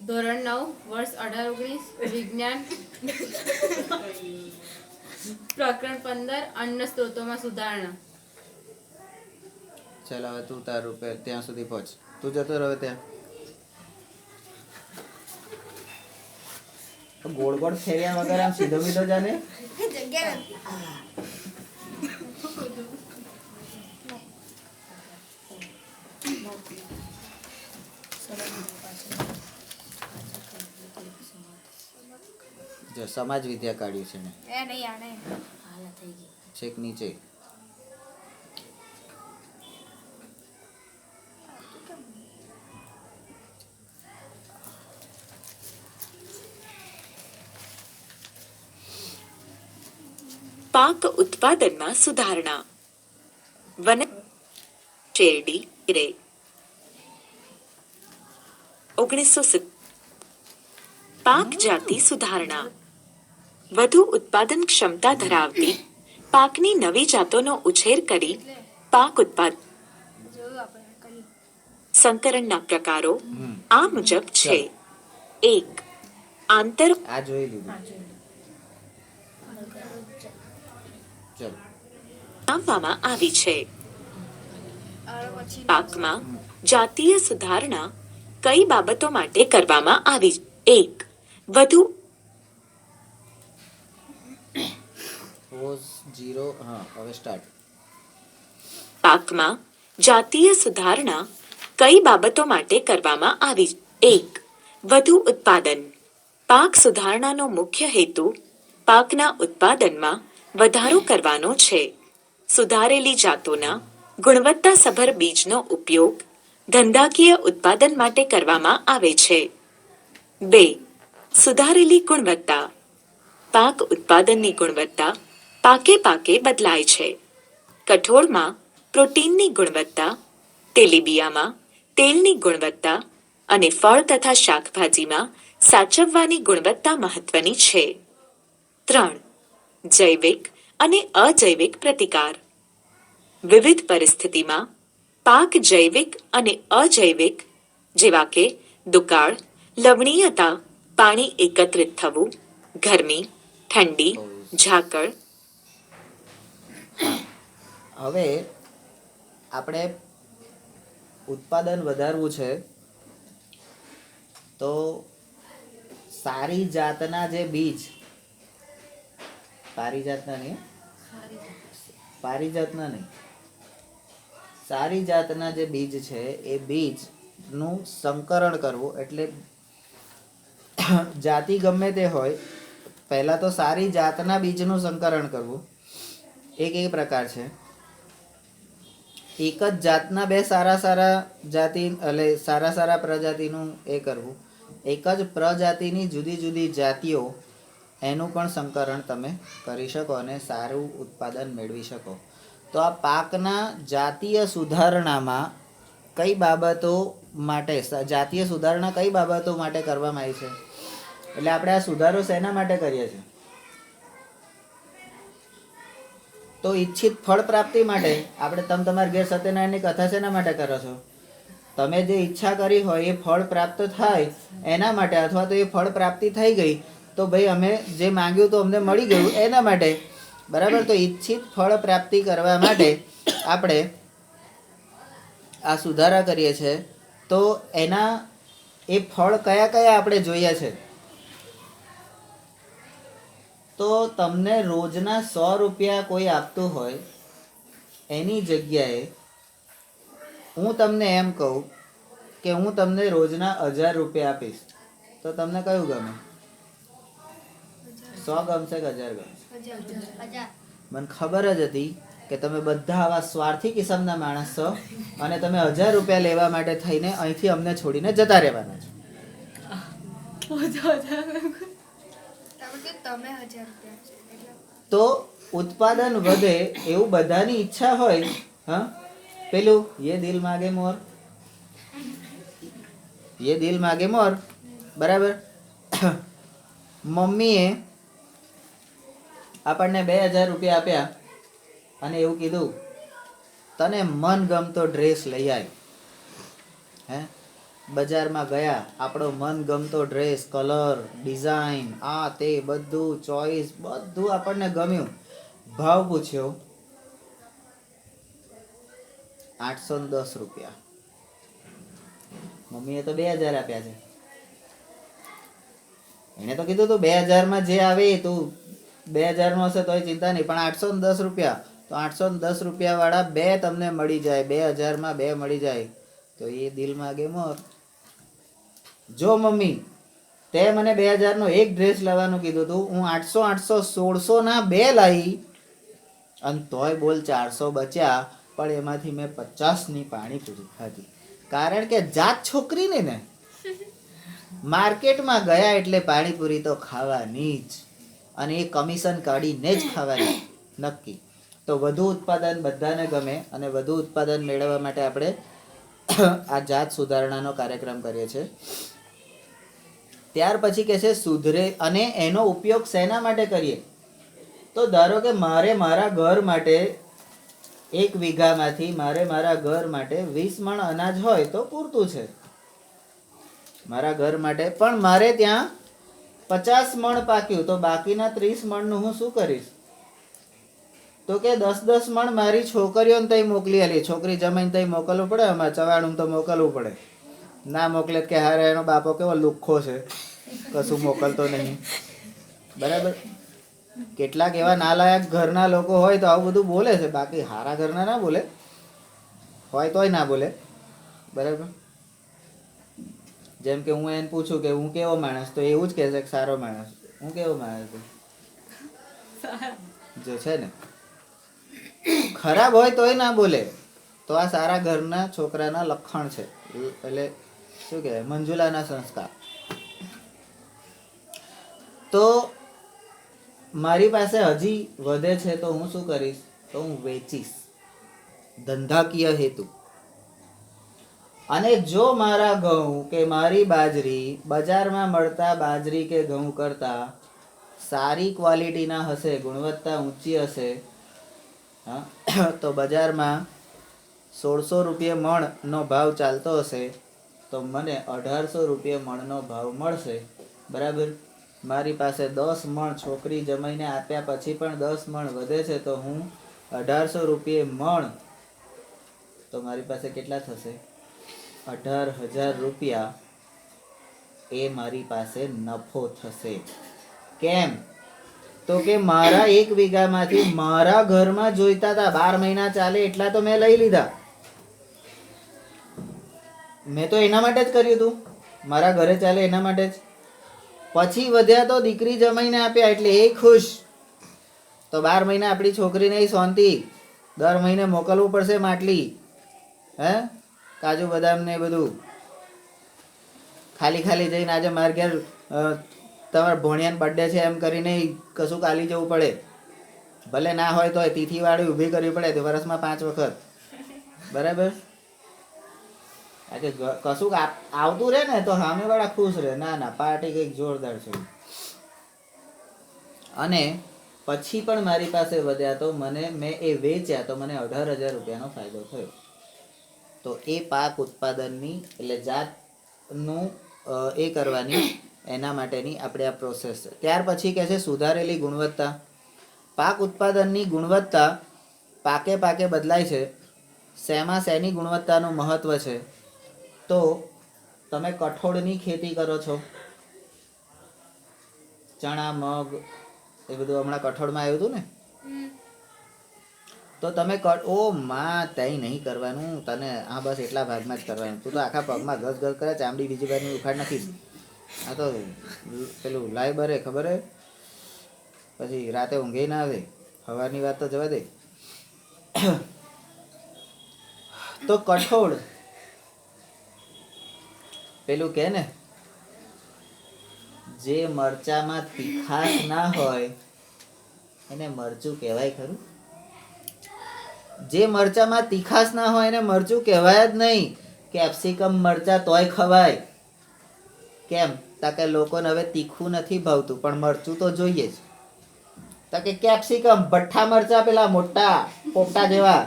ધોરણ 9 વર્ષ 18-19 વિજ્ઞાન પ્રકરણ 15 અન્ન સ્ત્રોતોમાં સુધારણા. ચાલ હવે તું તારું ત્યાં સુધી પહોંચ. તું જતો રહે ત્યાં. ગોળ ગોળ ફેર્યા વગર આમ સીધો મીધો જાને. જો સમાજ વિદ્યા કાઢ્યું છે ને છેક નીચે. પાક ઉત્પાદનમાં સુધારણા. વન શેરડી રે 1970. પાક જાતિ સુધારણા. વધુ ઉત્પાદન ક્ષમતા ધરાવતી પાકની નવી જાતોનો ઉછેર કરી પાક ઉત્પાદન. સંકરણના પ્રકારો આ મુજબ છે. 1. આંતર આ જોઈ લીધું. ચલો આપવામાં આવી છે. પાકમાં જાતીય સુધારણા કઈ બાબતો માટે કરવામાં આવી? 1. વધુ પોઝ 0. હા હવે સ્ટાર્ટ. પાકમાં જાતીય સુધારણા કઈ બાબતો માટે કરવામાં આવી? 1. વધુ ઉત્પાદન. પાક સુધારણાનો મુખ્ય હેતુ પાકના ઉત્પાદનમાં વધારો કરવાનો છે. સુધારેલી જાતોના ગુણવત્તાસભર બીજનો ઉપયોગ ધંધાકીય ઉત્પાદન માટે કરવામાં આવે છે. 2. સુધારેલી ગુણવત્તા. પાક ઉત્પાદનની ગુણવત્તા પાકે પાકે બદલાય છે. કઠોળમાં પ્રોટીનની ગુણવત્તા, તેલીબિયામાં તેલની ગુણવત્તા અને ફળ તથા શાકભાજીમાં સાચવવાની ગુણવત્તા મહત્વની છે. 3. જૈવિક અને અજૈવિક પ્રતિકાર. વિવિધ પરિસ્થિતિમાં પાક જૈવિક અને અજૈવિક જેવા કે દુકાળ, લવણીયતા, પાણી એકત્રિત થવું, ગરમી, ઠંડી, ઝાકળ. હવે આપણે ઉત્પાદન વધારવું છે તો સારી જાતના જે બીજ, પારિજાતના નહીં, સારી જાતના જે બીજ છે એ બીજનું સંકરણ કરવું. એટલે જાતિ ગમે તે હોય, પહેલા તો સારી જાતના બીજનું સંકરણ કરવું એક પ્રકાર છે. એક જ જાતના બે સારા જાતિ એટલે સારા પ્રજાતિનું એ કરવું. એક જ પ્રજાતિની જુદી જુદી જાતિઓ એનું પણ સંકરણ તમે કરી શકો અને સારું ઉત્પાદન મેળવી શકો. તો આ પાકના જાતીય સુધારણામાં કઈ બાબતો માટે કરવામાં આવી છે? એટલે આપણે આ સુધારો શેના માટે કરીએ છીએ? તો ઈચ્છિત ફળ પ્રાપ્તિ માટે. આપણે તમારા ઘેર સત્યનારાયણની કથા શેના માટે કરો છો? તમે જે ઈચ્છા કરી હોય એ ફળ પ્રાપ્ત થાય એના માટે, અથવા તો એ ફળ પ્રાપ્તિ થઈ ગઈ તો ભાઈ અમે જે માંગ્યું તો અમને મળી ગયું એના માટે, બરાબર? તો ઈચ્છિત ફળ પ્રાપ્તિ કરવા માટે આપણે આ સુધારા કરીએ છીએ. તો એના એ ફળ કયા આપણે જોઈએ છે? તો તમને રોજના 100 રૂપિયા કોઈ આપતું હોય એની જગ્યાએ હું તમને એમ કહું કે હું તમને રોજના 1000 રૂપિયા આપીશ, તો તમને કયું ગમે? 100 ગમશે કે 1000 ગમશે? મને ખબર જ હતી કે તમે બધા આવા સ્વાર્થી કિસ્મના માણસ છો અને તમે 1000 રૂપિયા લેવા માટે થઈને અહીંથી અમને છોડીને જતા રહેવાના છો. તો ઉત્પાદન વધે એવું બધાની ઈચ્છા હોય. હા, પેલું યે દિલ માગે મોર, બરાબર? મમ્મીએ આપણને 2000 રૂપિયા આપ્યા અને એવું કીધું તને મનગમતો ડ્રેસ લઈ આવ. હે, બજારમાં ગયા, આપણો મનગમતો ડ્રેસ, કલર, ડિઝાઇન, આ તે બધું ચોઈસ બધું આપણને ગમ્યું, ભાવ પૂછ્યો 810 રૂપિયા. મમ્મીએ તો 2000 આપ્યા છે. એને તો કીધું તું 2000 જે આવે એ તું 2000 નો હશે તોય ચિંતા નહીં, પણ 810 રૂપિયા, તો 810 રૂપિયા વાળા બે તમને મળી જાય, 2000 બે મળી જાય, તો એ દિલ માગે મોર. જો મમ્મી તે મને 2000 નો એક ડ્રેસ લેવાનું કીધું તું, હું 800 1600 ના બે લાવી અને તોય બોલ 400 બચ્યા, પણ એમાંથી મેં 50 ની પાણીપુરી ખાધી. કારણ કે જાત છોકરીને ને માર્કેટમાં ગયા એટલે પાણીપુરી તો ખાવાની જ, અને એ કમિશન કાઢીને જ ખાવાની નક્કી. તો વધુ ઉત્પાદન બધાને ગમે, અને વધુ ઉત્પાદન મેળવવા માટે આપણે આ જાત સુધારણાનો કાર્યક્રમ કરીએ છીએ. ત્યાર પછી કહે છે સુધરે, અને એનો ઉપયોગ શેના માટે કરીએ? તો ધારો કે મારે મારા ઘર માટે 1 વીઘામાંથી મારે મારા ઘર માટે 20 મણ અનાજ હોય તો પૂરતું છે મારા ઘર માટે, પણ મારે ત્યાં 50 મણ પાક્યું, તો બાકીના 30 મણનું હું શું કરીશ? તો કે 10 મણ મારી છોકરીઓને તઈ મોકલી આલી. છોકરી જમાઈને તઈ મોકલવું પડે, અમારે ચવાણું તો મોકલવું પડે. ના મોકલે કે હારે એનો બાપો કેવો લુખ્ખો છે, કશું મોકલતો નહીં. બરાબર? કેટલાક એવા નાલાયક ઘરના લોકો હોય તો આવું બધું બોલે છે, બાકી હારા ઘરના ના બોલે, હોય તોય ના બોલે. બરાબર? જેમ કે હું એને પૂછું કે હું કેવો માણસ, તો એવું જ કહે છે કે સારો માણસ. હું કેવો માણસ છું? જો છે ને ખરાબ હોય તોય ના બોલે, તો આ સારા ઘરના છોકરાના લક્ષણ છે. એટલે શું કહેવાય, મંજુલાના સંસ્કાર. તો મારી પાસે હજી વધે છે તો હું શું કરીશ? તો હું વેચીશ, ધંધાકીય હેતુ. અને જો મારા ઘઉં કે મારી બાજરી બજારમાં મળતા બાજરી કે ઘઉં કરતા સારી ક્વોલિટીના હશે, ગુણવત્તા ઊંચી હશે, તો બજારમાં 1600 રૂપિયા મણનો ભાવ ચાલતો હશે, તો મને 1800 રૂપિયા મણનો ભાવ મળશે. બરાબર? મારી પાસે 10 મણ છોકરી જમાઈને આપ્યા પછી પણ 10 મણ વધે છે, તો હું 1800 રૂપિયા મણ, તો મારી પાસે કેટલા થશે? 18,000 રૂપિયા એ મારી પાસે નફો થશે. કેમ? તો કે મારા 1 વીઘામાંથી મારા ઘરમાં જોઈતા હતા 12 મહિના ચાલે એટલા તો મેં લઈ લીધા. મેં તો એના માટે જ કર્યું હતું, મારા ઘરે ચાલે એના માટે જ. પછી વધ્યા તો દીકરી જમાઈને આપ્યા એટલે એ ખુશ. તો 12 મહિના આપણી છોકરીને શાંતિ, દર મહિને મોકલવું પડશે માટલી, કાજુ બદામ ને બધું. ખાલી ખાલી જઈને આજે મારે ઘેર તમારા ભોણિયાનો બર્થડે છે એમ કરીને કશું કાલી જવું પડે. ભલે ના હોય તોય તિથિ વાળી ઊભી કરવી પડે, તો વર્ષમાં 5 વખત. બરાબર? આજે કશું આવતું રહે ને તો સામે વાળા ખુશ રહે. ના ના, પાર્ટી કંઈક જોરદાર છે. અને પછી પણ મારી પાસે વધ્યા તો મેં એ વેચ્યા તો મને 18,000 રૂપિયાનો ફાયદો થયો. તો એ પાક ઉત્પાદનની એટલે જાતનું એ કરવાની, એના માટેની આપણે આ પ્રોસેસ છે. ત્યાર પછી કહે છે સુધારેલી ગુણવત્તા. પાક ઉત્પાદનની ગુણવત્તા પાકે પાકે બદલાય છે. શેની ગુણવત્તાનું મહત્વ છે? તો તમે કઠોળની ખેતી કરો છો, ચણા, મગ, એ બધું હમણાં કઠોળમાં આવ્યું હતું ને, તો તમે ઓ માં તઈ નહીં કરવાનું, તને આ બસ એટલા ભાગમાં જ કરવાનું. તું તો આખા પગમાં ઘસ ઘસ કરે, ચામડી બીજી બાજુ ઉખાડ નાખીશ. આ તો પેલું લાઈ બરે ખબર હે, પછી રાતે ઊંઘે ના આવે. સવારની વાત તો જવા દે. તો કઠોળ પેલું કે ને, જે મરચામાં તીખાશ ના હોય એને મરચું કહેવાય ખરું? જે મરચામાં તીખાશ ના હોય એને મરચું કહેવાય જ નહીં. કેપ્સિકમ મરચા તોય ખવાય. કેમ? તાકે લોકોને હવે તીખું નથી ભાવતું, પણ મરચું તો જોઈએ જ. તાકે કેપ્સિકમ, ભઠ્ઠા મરચા, પેલા મોટા પોપટા જેવા,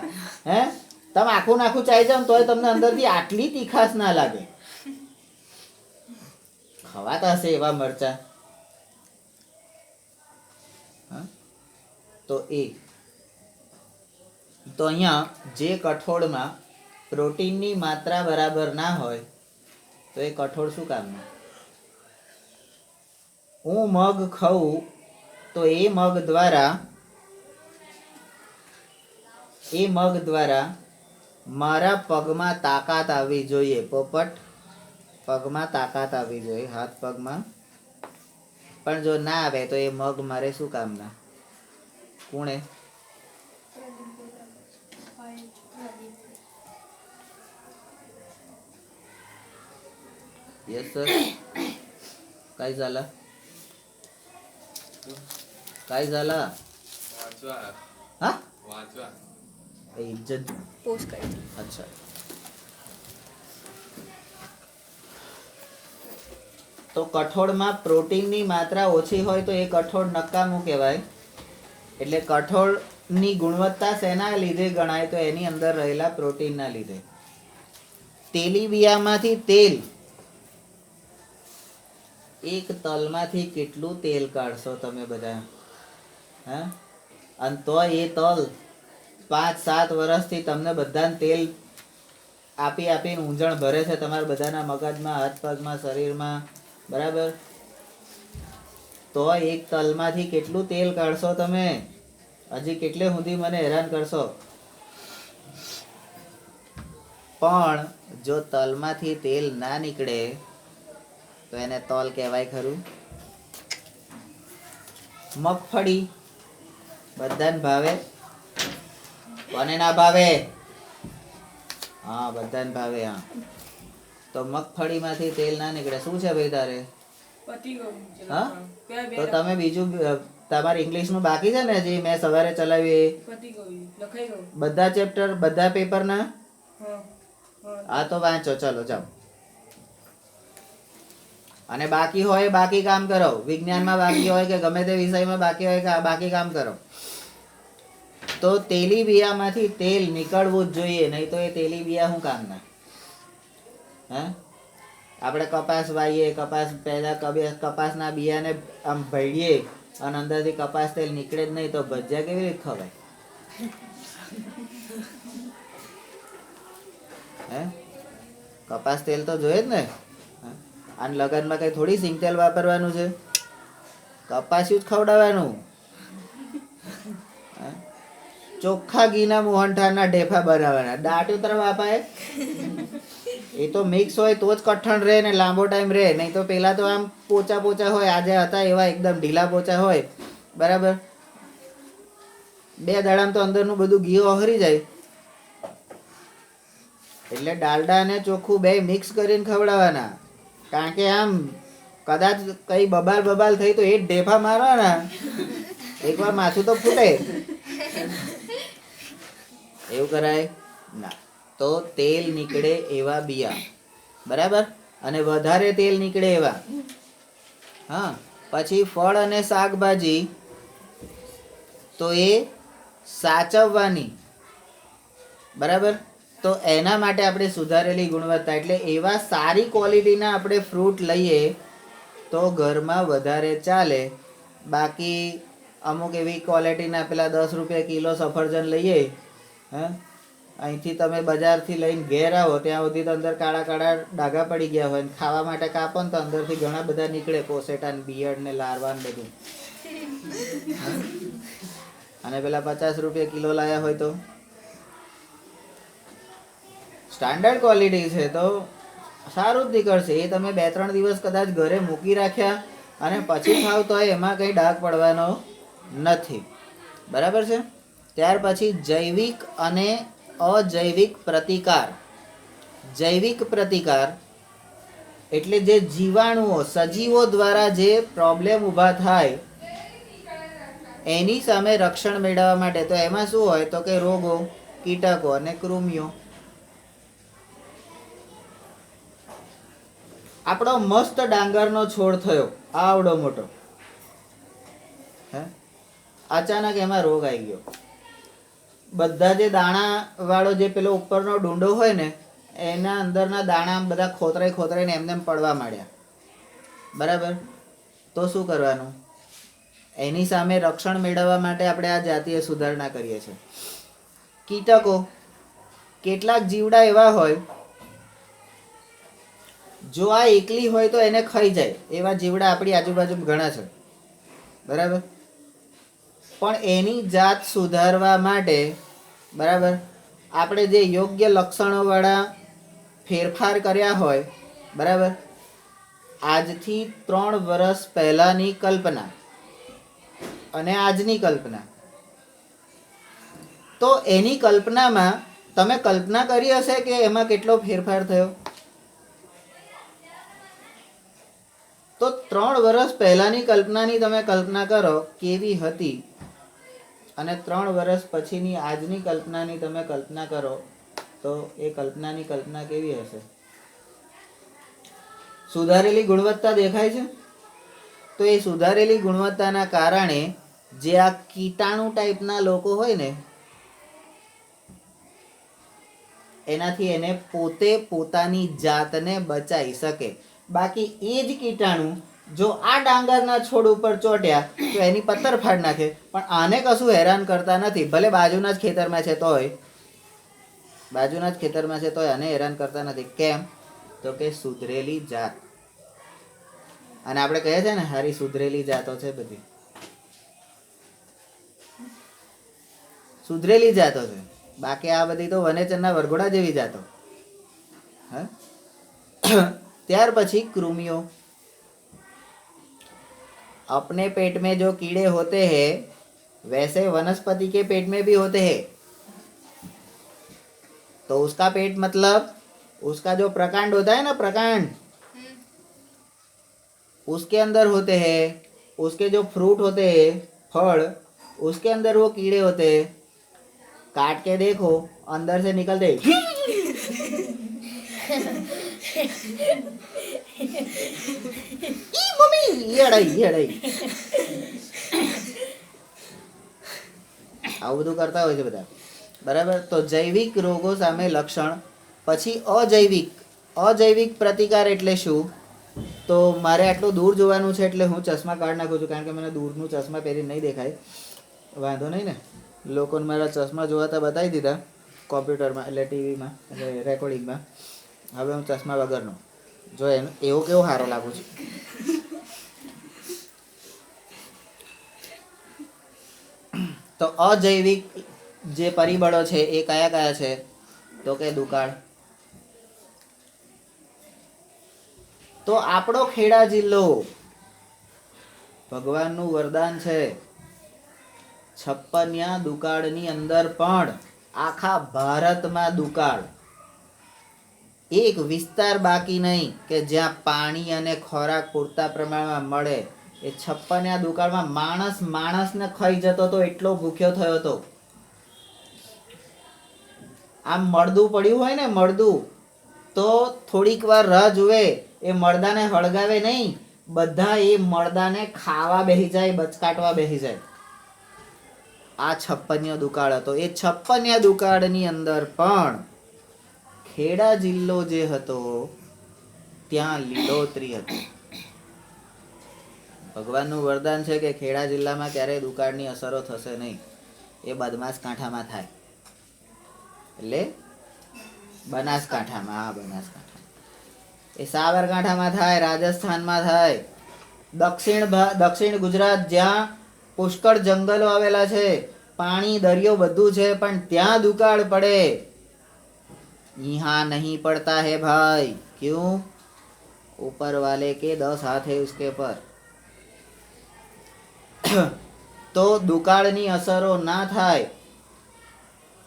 તમે આખું નાખું ચાઈ જાવ તોય તમને અંદરથી આટલી તીખાશ ના લાગે. ખવાતા હશે એવા મરચા. હા? તો અહીંયા જે કઠોળમાં પ્રોટીનની માત્રા બરાબર ના હોય તો એ કઠોળ શું કામનું? હું મગ ખાઉં તો એ મગ દ્વારા મારા પગમાં તાકાત આવવી જોઈએ. પોપટ, પગમાં તાકાત આવવી જોઈએ, હાથ પગમાં. પણ જો ના આવે તો એ મગ મારે શું કામના? કોણે? Yes sir. काय झालं? काय झालं? हा? इज्जत પોસ્ટ કરી. अच्छा. તો કઠોળમાં પ્રોટીનની માત્રા ઓછી હોય તો એ કઠોળ નકામું કહેવાય. એટલે કઠોળની ગુણવત્તા શેના લીધે ગણાય? તો એની અંદર રહેલા પ્રોટીનના લીધે. તેલીબિયામાંથી તેલ, એક તલમાંથી કેટલું તેલ કાઢશો તમે બધા? હા? અને તો એ તલ 5-7 વર્ષથી તમને બધાને તેલ આપીને ઊંજણ ભરે છે તમારા બધાના મગજમાં, હાથ પગમાં, શરીરમાં. બરાબર? તો એક તલમાંથી કેટલું તેલ કાઢશો તમે? હજી કેટલે સુધી મને હેરાન કરશો? પણ જો તલમાંથી તેલ ના નીકળે તો એને તલ કહેવાય ખરું? મગફળી બધાને ભાવે? કોને ના ભાવે? હા, બધાને ભાવે. હા, તો મગફળીમાંથી તેલ ના નીકળે. શું છે ભાઈ તારે? હા, તો તમે બીજું તમારે ઇંગ્લિશનું બાકી છે ને? હજી મેં સવારે ચલાવી બધા ચેપ્ટર, બધા પેપરના. હા, તો વાંચો. ચલો જાઓ. અને બાકી હોય બાકી કામ કરો. વિજ્ઞાનમાં બાકી હોય કે ગમે તે વિષયમાં બાકી હોય કે બાકી કામ કરો. તો તેલીબિયામાંથી તેલ નીકળવું જ જોઈએ, નહીં તો એ તેલીબિયા શું કામના? હે? આપણે કપાસ વાવીએ, કપાસના બિયાને આમ ભળીએ અને અંદરથી કપાસ તેલ નીકળે જ નહીં તો ભજીયા કેવી રીતે ખવાય? હે? કપાસ તેલ તો જોઈએ જ ને. અને લગનમાં કઈ થોડી સિંગ તેલ વાપરવાનું છે? કપાસ્યું જ ખવડાવવાનું. ચોખ્ખા ઘીના મોહનથાળના ઢેફા બનાવવાના. દાંટ્યું તરફ અપાય એ તો મિક્સ હોય તો જ કઠણ રહે ને લાંબો ટાઈમ રહે. નહીં તો પેલા તો આમ પોચા પોચા હોય. આજે હતા એવા એકદમ ઢીલા પોચા હોય. બરાબર? 2 દાડામાં તો અંદરનું બધું ઘી ઓહરી જાય. એટલે ડાલડા અને ચોખ્ખું બે મિક્સ કરીને ખવડાવવાના. કારણ કે આમ કદાચ કઈ બબાલ થઈ તો એ જ ઢેફા મારવાના. એકવાર માથું તો ફૂટે. એવું કરાય ના. તો તેલ નીકળે એવા બિયા. બરાબર? અને વધારે તેલ નીકળે એવા. હા, પછી ફળ અને શાકભાજી તો એ સાચવવાની. બરાબર? તો એના માટે આપણે સુધારેલી ગુણવત્તા, એટલે એવા સારી ક્વોલિટીના આપણે ફ્રૂટ લઈએ તો ઘરમાં વધારે ચાલે. બાકી અમુક એવી ક્વોલિટીના પેલા 10 રૂપિયા કિલો સફરજન લઈએ, હા, અહીંથી તમે બજારથી લઈને ઘેર આવો ત્યાં સુધી તો અંદર કાળા કાળા ડાઘા પડી ગયા હોય. ખાવા માટે કાપો ને તો અંદરથી ઘણા બધા નીકળે, પોસેટા ને બિયડ ને લારવા ને બધું. અને પેલા 50 રૂપિયા કિલો લાયા હોય તો સ્ટાન્ડર્ડ ક્વોલિટી છે તો સારું જ નીકળશે. એ તમે 2-3 દિવસ કદાચ ઘરે મૂકી રાખ્યા અને પછી ખાવ તો એમાં કંઈ ડાઘ પડવાનો નથી. બરાબર છે? ત્યાર પછી જૈવિક અને અજૈવિક પ્રતિકાર. જૈવિક પ્રતિકાર એટલે જે જીવાણુઓ, સજીવો દ્વારા જે પ્રોબ્લેમ ઊભા થાય એની સામે રક્ષણ મેળવવા માટે. તો એમાં શું હોય? તો કે રોગો, કીટકો અને કૃમિઓ. આપણો મસ્ત ડાંગરનો છોડ થયો આવડો મોટો, હે, અચાનક એમાં રોગ આવી ગયો. બધા જે દાણા વાળો જે પેલો ઉપરનો ડુંડો હોય ને એના અંદરના દાણા બધા ખોતરાઈને એમને પડવા માંડ્યા. બરાબર. તો શું કરવાનું? એની સામે રક્ષણ મેળવવા માટે આપણે આ જાતીય સુધારણા કરીએ છીએ. કીટકો, કેટલાક જીવડા એવા હોય, જો આ એકલી હોય તો એને ખાઈ જાય એવા જીવડા આપણી આજુબાજુ ઘણા છે. બરાબર. પણ એની જાત સુધારવા માટે, બરાબર, આપણે જે યોગ્ય લક્ષણોવાળા ફેરફાર કર્યા હોય, બરાબર, આજથી 3 વર્ષ પહેલાની કલ્પના અને આજની કલ્પના, તો એની કલ્પનામાં તમે કલ્પના કરી હશે કે એમાં કેટલો ફેરફાર થયો? તો 3 વર્ષ પહેલાની કલ્પનાની તમે કલ્પના કરો કેવી હતી, અને 3 વર્ષ પછીની આજની કલ્પનાની તમે કલ્પના કરો તો એ કલ્પનાની કલ્પના કેવી હશે? સુધારેલી ગુણવત્તા દેખાય છે? તો એ સુધારેલી ગુણવત્તાના કારણે જે આ કીટાણુ ટાઈપના લોકો હોય ને, એનાથી એને પોતે પોતાની જાતને બચાવી શકે. બાકી એ જ કીટાણુ જો આ ડાંગરના છોડ ઉપર ચોટ્યા તો એની પત્તર ફાડ નાખે, પણ આને કશું હેરાન કરતા નથી. ભલે બાજુના જ ખેતરમાં છે તોય, બાજુના જ ખેતરમાં છે તોય આને હેરાન કરતા નથી. કેમ? તો કે સુધરેલી જાત. અને આપણે કહીએ છીએ ને હારી સુધરેલી જાતો છે, બધી સુધરેલી જાતો છે. બાકી આ બધી તો વનેચરના વરઘોડા જેવી જાતો. હા. ત્યાર પછી कृमियों. अपने पेट में जो कीड़े होते हैं वैसे वनस्पति के पेट में भी होते हैं. तो उसका पेट मतलब उसका जो प्रकांड होता है ना, प्रकांड, उसके अंदर होते हैं. उसके जो फ्रूट होते हैं, फल, उसके अंदर वो कीड़े होते हैं. काट के देखो, अंदर से निकलते આવું બધું કરતા હોય છે બધા. બરાબર. તો જૈવિક રોગો સામે લક્ષણ. પછી અજૈવિક પ્રતિકાર એટલે શું? તો મારે આટલું દૂર જોવાનું છે એટલે હું ચશ્મા કાઢી નાખું છું, કારણ કે મને દૂરનું ચશ્મા પહેરી નહીં દેખાય. વાંધો નહીં ને, લોકોને મારા ચશ્મા જોવાતા બતાવી દીધા કોમ્પ્યુટરમાં, એટલે ટીવીમાં, એટલે રેકોર્ડિંગમાં. હવે હું ચશ્મા વગરનો જો એનો એવો કેવો સારો લાગુ છું. તો અજૈવિક જે પરિબળો છે એ કયા કયા છે? તો કે દુકાળ. તો આપણો ખેડા જિલ્લો ભગવાનનું વરદાન છે. 56 દુકાળની અંદર પણ આખા ભારતમાં દુકાળ. એક વિસ્તાર બાકી નહીં કે જ્યાં પાણી અને ખોરાક પૂરતા પ્રમાણમાં મળે. એ 56 દુકાળમાં માણસને ખાઈ જતો તો, એટલો ભૂખ્યો થયો હતો. આમ મળદું પડ્યું હોય ને, મળદું, તો થોડીક વાર રાહ જુએ, એ મળદાને હળગાવે નહીં, બધા એ મળદાને ખાવા બેસી જાય, બચકાટવા બેસી જાય. આ 56 દુકાળ હતો. એ 56 દુકાળની અંદર પણ ખેડા જિલ્લો જે હતો ત્યાં લીલોતરી હતી. ભગવાનનું વરદાન છે કે ખેડા જિલ્લામાં ક્યારેય દુકાળની અસરો થશે નહીં. એ બનાસકાંઠામાં થાય, એટલે બનાસકાંઠામાં, હા બનાસકાંઠા, એ સાબરકાંઠામાં થાય, રાજસ્થાનમાં થાય, દક્ષિણ ગુજરાત જ્યાં પુષ્કળ જંગલો આવેલા છે, પાણી, દરિયો બધું છે, પણ ત્યાં દુકાળ પડે. यहाँ नहीं पड़ता है भाई. क्यों? ऊपर वाले के 10 हाथ है उसके पर. તો દુકાળની અસરો ના થાય.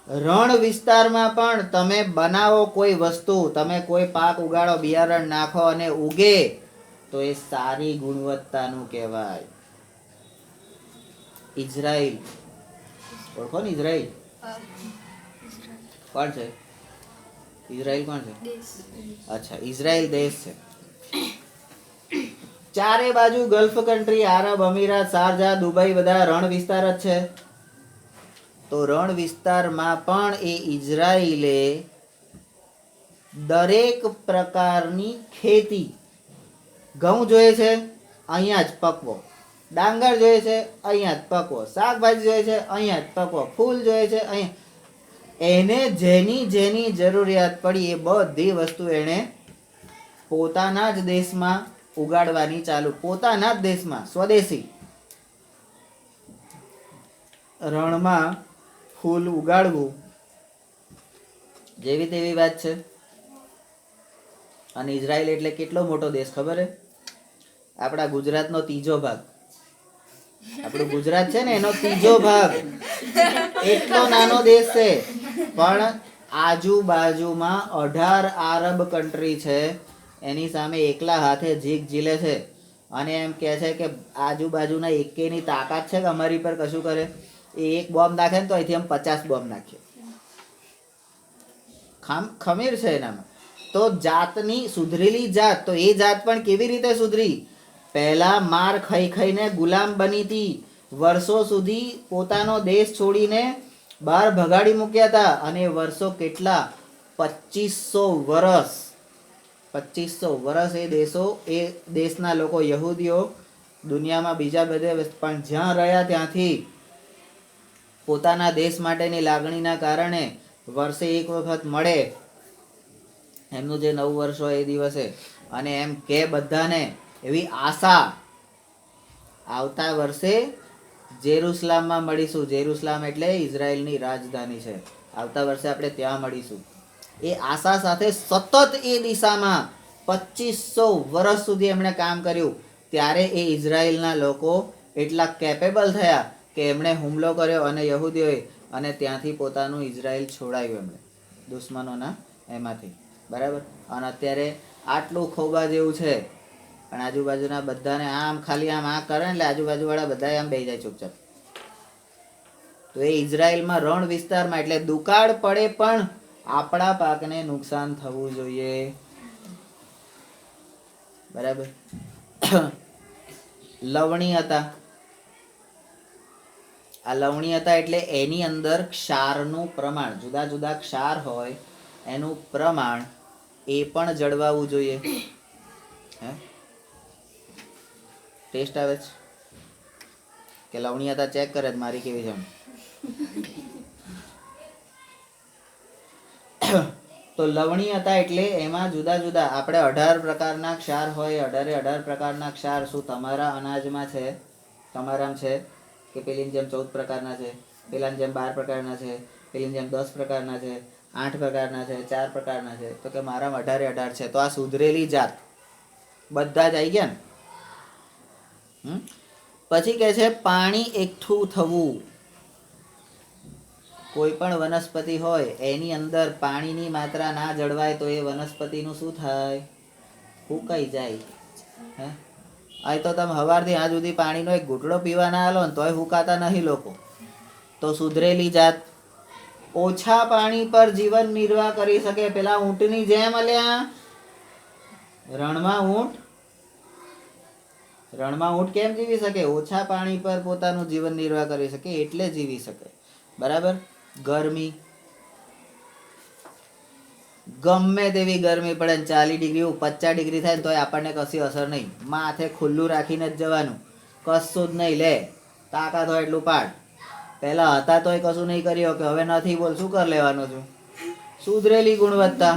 રણ વિસ્તારમાં પણ તમે બનાવો કોઈ વસ્તુ, તમે કોઈ પાક ઉગાડો, બિયારણ નાખો અને ઉગે, તો એ સારી ગુણવત્તાનું કહેવાય. ઇઝરાઈલ, ઓળખો ને ઇઝરાઈલ? કોણ છે ઇઝરાઈલ? કોણ છે? અચ્છા, ઇઝરાઈલ દેશ છે. ચારે બાજુ ગલ્ફ કન્ટ્રી, આરબ અમીરાત, શારજા, દુબઈ, બધા રણ વિસ્તાર જ છે. તો રણ વિસ્તારમાં પણ એ ઇઝરાઈલે દરેક પ્રકારની ખેતી ઘઉં જોઈએ છે અહીંયા જ પકવો, ડાંગર જોઈએ છે અહીંયા જ પકવો, શાકભાજી જોઈએ છે અહીંયા જ પકવો, ફૂલ જોઈએ છે અહીંયા. એને જેની જેની જરૂરિયાત પડી એ બધી વસ્તુ એણે પોતાના જ દેશમાં ઉગાડવાની ચાલુ, પોતાના જ દેશમાં, સ્વદેશી. રણમાં ફૂલ ઉગાડવું જેવી તેવી વાત છે. અને ઇઝરાયલ એટલે કેટલો મોટો દેશ ખબર હે? આપણા ગુજરાતનો ત્રીજો ભાગ. આપણું ગુજરાત છે ને એનો ત્રીજો ભાગ, એટલો નાનો દેશ છે. પણ આજુબાજુમાં 18 આરબ કન્ટ્રી છે, એની સામે એકલા હાથે જીક ઝીલે છે. અને એમ કહે છે કે આજુબાજુના એકેની તાકાત છે કે અમારી પર કશું કરે. એ એક બોમ્બ નાખે ને તો અહીંથી આમ 50 બોમ્બ નાખીએ. ખમીર છે એનામાં. તો જાતની સુધરેલી જાત, તો એ જાત પણ કેવી રીતે સુધરી? પહેલા માર ખાઈ ખાઈને ગુલામ બની હતી, વર્ષો સુધી પોતાનો દેશ છોડીને બહાર ભગાડી મૂક્યા હતા. અને વર્ષો કેટલા? 2500 વર્ષ. 2500 વર્ષ એ દેશના લોકો, યહૂદીઓ, દુનિયામાં બીજા બધે પણ જ્યાં રહ્યા ત્યાંથી પોતાના દેશ માટેની લાગણીના કારણે વર્ષે એક વખત મળે એમનું જે નવું વર્ષ હોય એ દિવસે, અને એમ કે બધાને એવી આશા, આવતા વર્ષે જેરુસલામમાં મળીશું. જેરુસલામ એટલે ઇઝરાયલની રાજધાની છે. આવતા વર્ષે આપણે ત્યાં મળીશું. એ આશા સાથે સતત એ દિશામાં 2500 વર્ષ સુધી એમણે કામ કર્યું. ત્યારે એ ઇઝરાયલના લોકો એટલા કેપેબલ થયા કે એમણે હુમલો કર્યો અને યહૂદીઓએ, અને ત્યાંથી પોતાનું ઇઝરાયલ છોડાયું એમણે દુશ્મનોના એમાંથી. બરાબર. અને અત્યારે આટલું ખોબા જેવું છે, પણ આજુબાજુના બધાને આમ ખાલી આમ આ કરે એટલે આજુબાજુવાળા બધા આમ બેસી જાય ચૂપચાપ. તો એ ઇઝરાયલમાં રણ વિસ્તારમાં, એટલે દુકાળ પડે પણ આપણા પાકને નુકસાન થવું જોઈએ. બરાબર. લવણી હતા. આ લવણી હતા એટલે એની અંદર ક્ષારનું પ્રમાણ, જુદા જુદા ક્ષાર હોય એનું પ્રમાણ એ પણ જળવાવું જોઈએ. ટેસ્ટ આવે છે કે લવણી હતા? ચેક કરે મારી કેવી છે. તો લવણી હતા એટલે એમાં જુદા જુદા આપણે 18 પ્રકારના ક્ષાર હોય. 18 પ્રકારના ક્ષાર શું તમારા અનાજમાં છે, તમારામાં છે કે પેલીની જેમ 14 પ્રકારના છે, પેલાની જેમ 12 પ્રકારના છે, પેલીની જેમ 10 પ્રકારના છે, 8 પ્રકારના છે, 4 પ્રકારના છે? તો કે મારામાં 18 છે. તો આ સુધરેલી જાત બધા જ આવી ગયા ને. પછી કહે છે પાણી એકઠું થવું. કોઈ પણ વનસ્પતિ હોય એની અંદર પાણીની માત્રા ના જળવાય તો એ વનસ્પતિનું શું થાય? ફૂંકાઈ જાય. આ તો તમે સવારથી આજ સુધી પાણીનો એક ઘૂંટડો પીવા ના આલો ને તોય ફૂંકાતા નહીં લોકો. તો સુધરેલી જાત ઓછા પાણી પર જીવન નિર્વાહ કરી શકે. પેલા ઊંટની જેમ અલ્યા રણમાં ઊંટ કેમ જીવી શકે? ઓછા પાણી પર પોતાનું જીવન નિર્વાહ કરી શકે એટલે જીવી શકે. બરાબર. ગરમી, ગમે તેવી ગરમી પડે ને 40 ડિગ્રી 50 ડિગ્રી થાય ને તોય આપણને કશી અસર નહીં. માથે ખુલ્લું રાખીને જ જવાનું, કશું જ નહીં. લે તાકાત હોય એટલું પાડ. પહેલા હતા તોય કશું નહીં કર્યો કે હવે નથી, બોલ શું કરી લેવાનું છું? સુધરેલી ગુણવત્તા.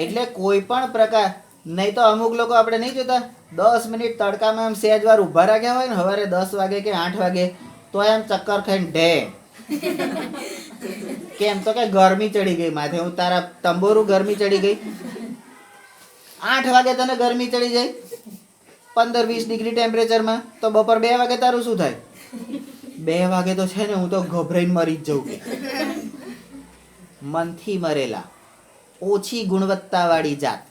એટલે કોઈ પણ પ્રકાર નહીં. તો અમુક લોકો આપણે નહીં જોતા 10 મિનિટ તડકામાં એમ સહેજ વાર ઊભા રાખ્યા હોય ને સવારે 10 વાગે કે 8 વાગે, તો એમ ચક્કર ખાઈને ઢે. કેમ? તો કે ગરમી ચડી ગઈ માથે. હું તારા તંબોરું ગરમી ચડી ગઈ. 8 વાગે તને ગરમી ચડી જાય 15-20 ડિગ્રી ટેમ્પરેચરમાં, તો બપોર 2 વાગે તારું શું થાય? 2 વાગે તો છે ને હું તો ગભરાઈને મરી જ જઉં. મનથી મરેલા, ઓછી ગુણવત્તાવાળી જાત.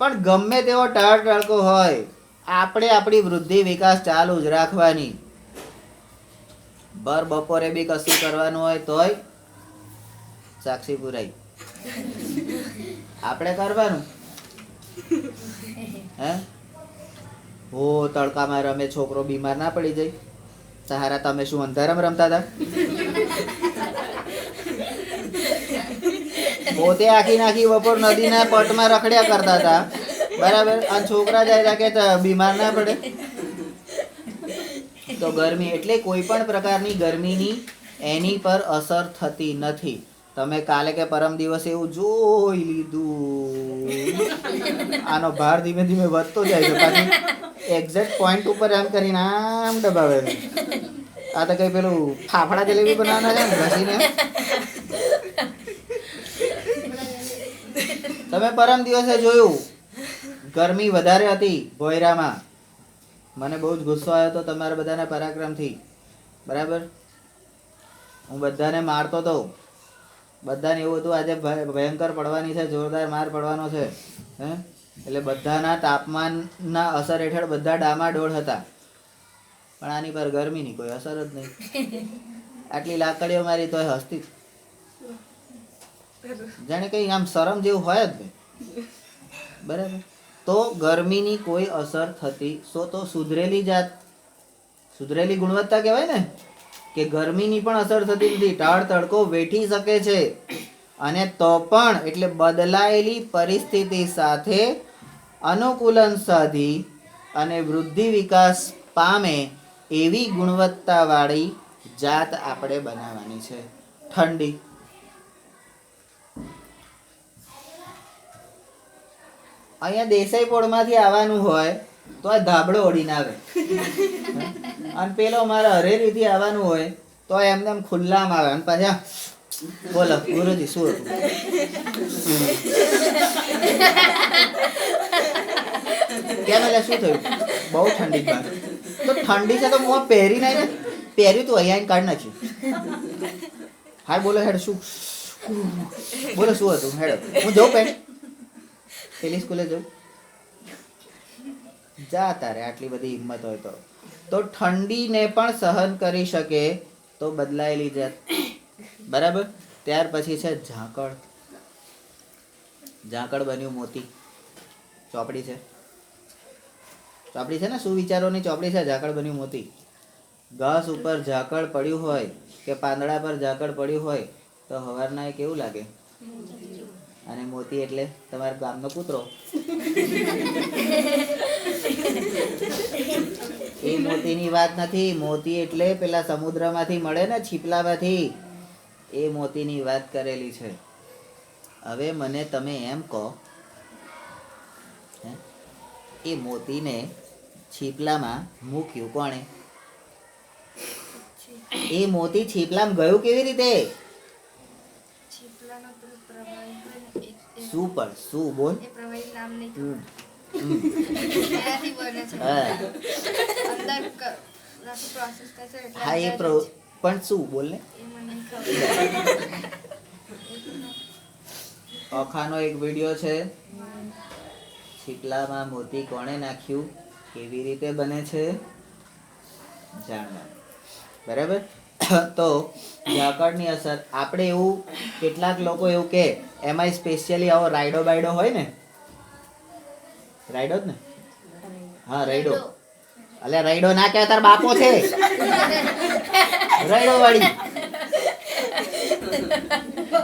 પણ ગમે તેવો ટળકો હોય, આપણે આપણી વૃદ્ધિ વિકાસ ચાલુ જ રાખવાની. ભર બપોરે બી કશું કરવાનું હોય તોય સાક્ષી પુરાઈ આપણે કરવાનું. હો તડકામાં રમે છોકરો બીમાર ના પડી જાય. સહારા તમે શું અંધારામાં રમતા હતા? પોતે આખી બપોર નદીના પટમાં રખડ્યા કરતા હતા, બરાબર, અને છોકરા જાય કે બીમાર ના પડે. તો ગરમી એટલે કોઈ પણ પ્રકારની ગરમીની એની પર અસર થતી નથી. તમે કાલે કે પરમ દિવસે એવું જોઈ લીધું, આનો ભાર ધીમે ધીમે વધતો જાય છે, પાછી એક્ઝેક્ટ પોઈન્ટ ઉપર એમ કરીને આમ દબાવે છે. આ તો કઈ પેલું ફાફડા જલેબી બનાવવાના છે ને ઘસીને. તમે પરમ દિવસે જોયું ગરમી વધારે હતી ભોયરામાં, મને બહુ જ ગુસ્સો આવ્યો હતો તમારા બધાના પરાક્રમથી, બરાબર. હું બધાને મારતો હતો, બધાને એવું હતું આજે ભયંકર પડવાની છે, જોરદાર માર પડવાનો છે, હે. એટલે બધાના તાપમાનના અસર હેઠળ બધા ડામાડોળ હતા, પણ આની પર ગરમીની કોઈ અસર જ નહીં. આટલી લાકડીઓ મારી તોય હસતી, જાણે કઈ આમ શરમ જેવું હોય જ નહીં, બરાબર. તો ગરમીની કોઈ અસર થતી તો સુધરેલી જાત, સુધરેલી ગુણવત્તા કહેવાય ને, કે ગરમીની પણ અસર થતી નથી, ટાળ તડકો વેઠી શકે છે, અને તો પણ એટલે બદલાયેલી પરિસ્થિતિ સાથે અનુકૂલન સાધી અને વૃદ્ધિ વિકાસ પામે એવી ગુણવત્તાવાળી જાત આપણે બનાવવાની છે. ઠંડી, અહીંયા દેસાઈ પોળમાંથી આવવાનું હોય તો આ ધાબળો ઓડીને આવે, અને પેલો મારા હરેરીથી આવવાનું હોય તો એમને એમ ખુલ્લામાં આવે, અને પાછા બોલો ગુરુજી શું હતું? કેમ એટલે શું થયું? બહુ ઠંડી બહાર. તો ઠંડી છે તો હું પહેરી નહીં ને, પહેર્યું તું અહીંયા કાઢી નાખ્યું. હા બોલો હેડ, શું બોલો શું હતું? હેડ હું જઉં પેન્ટ પેલી સ્કૂલે જઉં, જા તારે આટલી બધી હિંમત હોય તો. તો ઠંડીને પણ સહન કરી શકે તો બદલાયેલી જાત, બરાબર. ત્યાર પછી છે ઝાકળ. ઝાકળ બન્યું મોતી. ચોપડી છે, ચોપડી છે ને, સુવિચારોની ચોપડી છે. ઝાકળ બન્યું મોતી. ઘાસ ઉપર ઝાકળ પડ્યું હોય કે પાંદડા પર ઝાકળ પડ્યું હોય તો હવારના એ કેવું લાગે? અને મોતી એટલે તમારા ગામનો કૂતરો. એ મોતીની વાત નથી. મોતી એટલે પેલા સમુદ્રમાંથી મળે ને, છીપલામાંથી, એ મોતીની વાત કરેલી છે. હવે મને તમે એમ કહો, એ મોતીને છીપલામાં મૂક્યું કોણે? એ મોતી છીપલામાં ગયું કેવી રીતે? શું પણ શું બોલ? હા એ પણ શું બોલ ને. અખાનો એક વિડીયો છે, છીપલામાં મોતી કોણે નાખ્યું, કેવી રીતે બને છે જાણવા, બરાબર. તો ઝાકળની અસર આપણે એવું, કેટલાક લોકો એવું કે એમાં સ્પેશિયલી આવો રાયડો બાયડો હોય ને, રાયડો જ ને, હા રાયડો, અલે રાયડો ના કહેવાય, તાર બાપો છે રાયડો વાળી.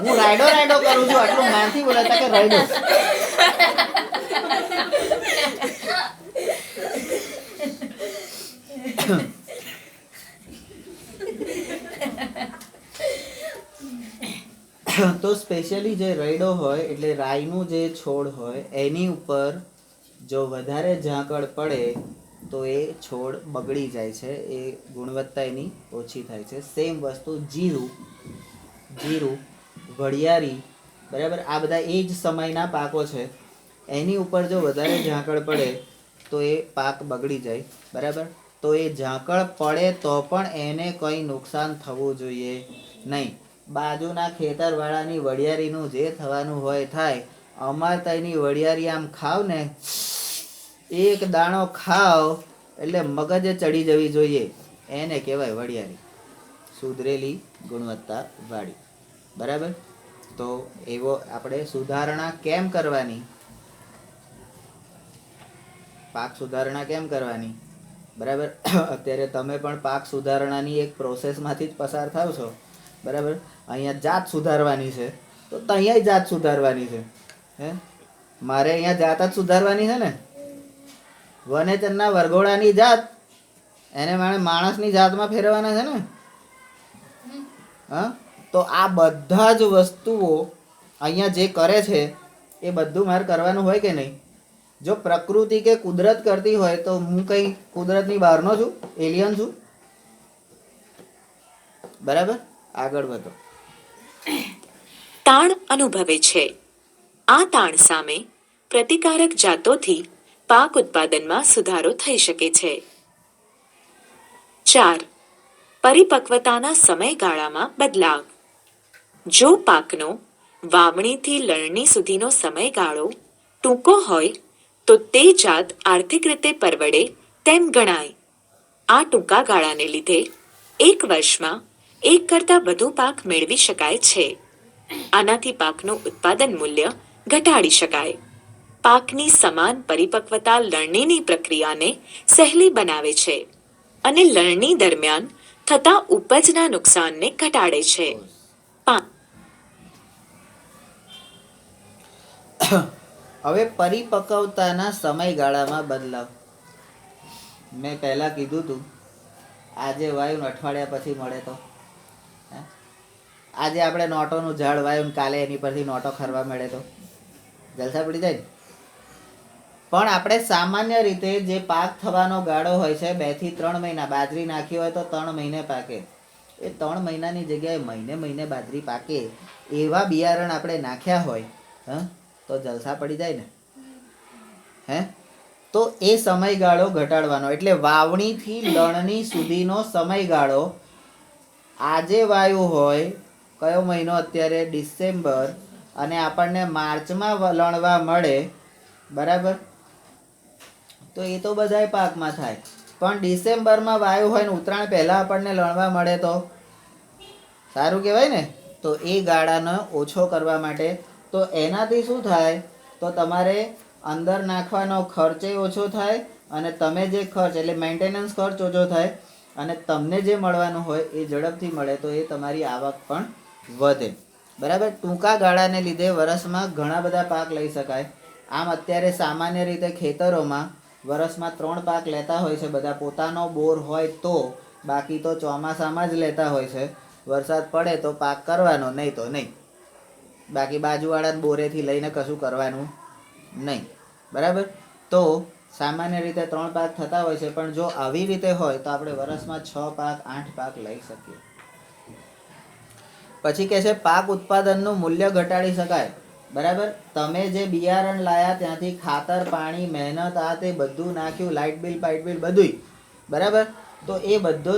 હું રાયડો રાયડો કરું છું, આટલું માનથી બોલાતા કે રાયડો. તો સ્પેશિયલી જે રાયડો હોય એટલે રાઈનું જે છોડ હોય એની ઉપર જો વધારે ઝાકળ પડે તો એ છોડ બગડી જાય છે, એ ગુણવત્તા એની ઓછી થાય છે. સેમ વસ્તુ જીરું, વરિયાળી, બરાબર, આ બધા એ જ સમયના પાકો છે. એની ઉપર જો વધારે ઝાકળ પડે તો એ પાક બગડી જાય, બરાબર. તો એ ઝાકળ પડે તો પણ એને કંઈ નુકસાન થવું જોઈએ નહીં. બાજુના ખેતરવાળાની વરિયાળીનું જે થવાનું હોય થાય. અમાર ત્યાંની વરિયાળી આમ ખાવ ને, એક દાણો ખાવ એટલે મગજ ચડી જવી જોઈએ, એને કહેવાય વરિયાળી, સુધરેલી ગુણવત્તા વાળી, બરાબર. તો એવો આપણે સુધારણા કેમ કરવાની, પાક સુધારણા કેમ કરવાની, બરાબર. અત્યારે તમે પણ પાક સુધારણાની એક પ્રોસેસમાંથી જ પસાર થાવ છો, બરાબર. અહીંયા જાત સુધારવાની છે, તો અહીંયા જાત સુધારવાની છે. હે મારે અહીંયા જાત જ સુધારવાની છે ને. વનેચરના વરઘોડાની જાત એને માણસની જાતમાં ફેરવવાના છે ને. હા, તો આ બધા જ વસ્તુઓ અહીંયા જે કરે છે એ બધું મારે કરવાનું હોય કે નહીં? જો પ્રકૃતિ કે કુદરત કરતી હોય તો હું કઈ કુદરતની બહારનો છું, એલિયન છું? બરાબર, આગળ વધો. તાણ અનુભવે છે. આ તાણ સામે પ્રતિકારક જાતોથી પાક ઉત્પાદનમાં સુધારો થઈ શકે છે. 4. પરિપક્વતાના સમયગાળામાં બદલાવ. જો પાકનો વાવણીથી લણણી સુધીનો સમયગાળો ટૂંકો હોય તો તે જાત આર્થિક રીતે પરવડે તેમ ગણાય. આ ટૂંકા ગાળાને લીધે એક વર્ષમાં એક કરતાં વધુ પાક મેળવી શકાય છે. આનાથી પાકનું ઉત્પાદન મૂલ્ય ઘટાડી શકાય. પાકની સમાન પરિપક્વતા લણણીની પ્રક્રિયાને સહેલી બનાવે છે અને લણણી દરમિયાન થતા ઉપજના નુકસાનને ઘટાડે છે. હવે પરિપક્વતાના સમયગાળામાં બદલાવ. મેં પહેલા કીધું હતું આજે વાયુ અઠવાડિયા પછી મળે તો. આજે આપણે નોટોનું ઝાડ વાયું કાલે એની પરથી નોટો ખરવા મળે તો જલસા પડી જાય ને. પણ આપણે સામાન્ય રીતે જે પાક થવાનો ગાળો હોય છે 2 થી 3 મહિના. બાજરી નાખી હોય તો 3 મહિને પાકે. એ 3 મહિનાની જગ્યાએ મહિને બાજરી પાકે એવા બિયારણ આપણે નાખ્યા હોય તો જલસા પડી જાય ને. હે તો એ સમયગાળો ઘટાડવાનો. એટલે વાવણીથી લણણી સુધીનો સમયગાળો આજે વાયુ હોય કયો મહિનો અત્યારે? ડિસેમ્બર, અને આપણને માર્ચમાં લણવા મળે, બરાબર? તો એ તો બધાય પાકમાં થાય. પણ ડિસેમ્બરમાં વાયુ હોય ને ઉત્તરાયણ પહેલાં આપણને લણવા મળે તો સારું કહેવાય ને. તો એ ગાળાનો ઓછો કરવા માટે તો એનાથી શું થાય? તો તમારે અંદર નાખવાનો ખર્ચે ઓછો થાય અને તમે જે ખર્ચ એટલે મેન્ટેનન્સ ખર્ચ ઓછો થાય અને તમને જે મળવાનું હોય એ ઝડપથી મળે. તો એ તમારી આવક પણ વધે. બરાબર. ટૂંકા ગાળાને લીધે વરસમાં ઘણા બધા પાક લઈ શકાય. આમ અત્યારે સામાન્ય રીતે ખેતરોમાં વરસમાં 3 પાક લેતા હોય છે બધા. પોતાનો બોર હોય તો, બાકી તો ચોમાસામાં જ લેતા હોય છે. વરસાદ પડે તો પાક કરવાનો, નહીં તો નહીં. બાકી બાજુવાળાને બોરેથી લઈને કશું કરવાનું નહીં. બરાબર. તો સામાન્ય રીતે 3 પાક થતા હોય છે. પણ જો આવી રીતે હોય તો આપણે વરસમાં 6 પાક 8 પાક લઈ શકીએ. પછી કહે છે પાક ઉત્પાદનનું મૂલ્ય ઘટાડી શકાય. બરાબર. તમે જે બિયારણ લાયા ત્યાંથી ખાતર, પાણી, મહેનત, આ તે બધું નાખ્યું, લાઇટ બિલ, પાઇટ બિલ બધુંય, બરાબર. તો એ બધો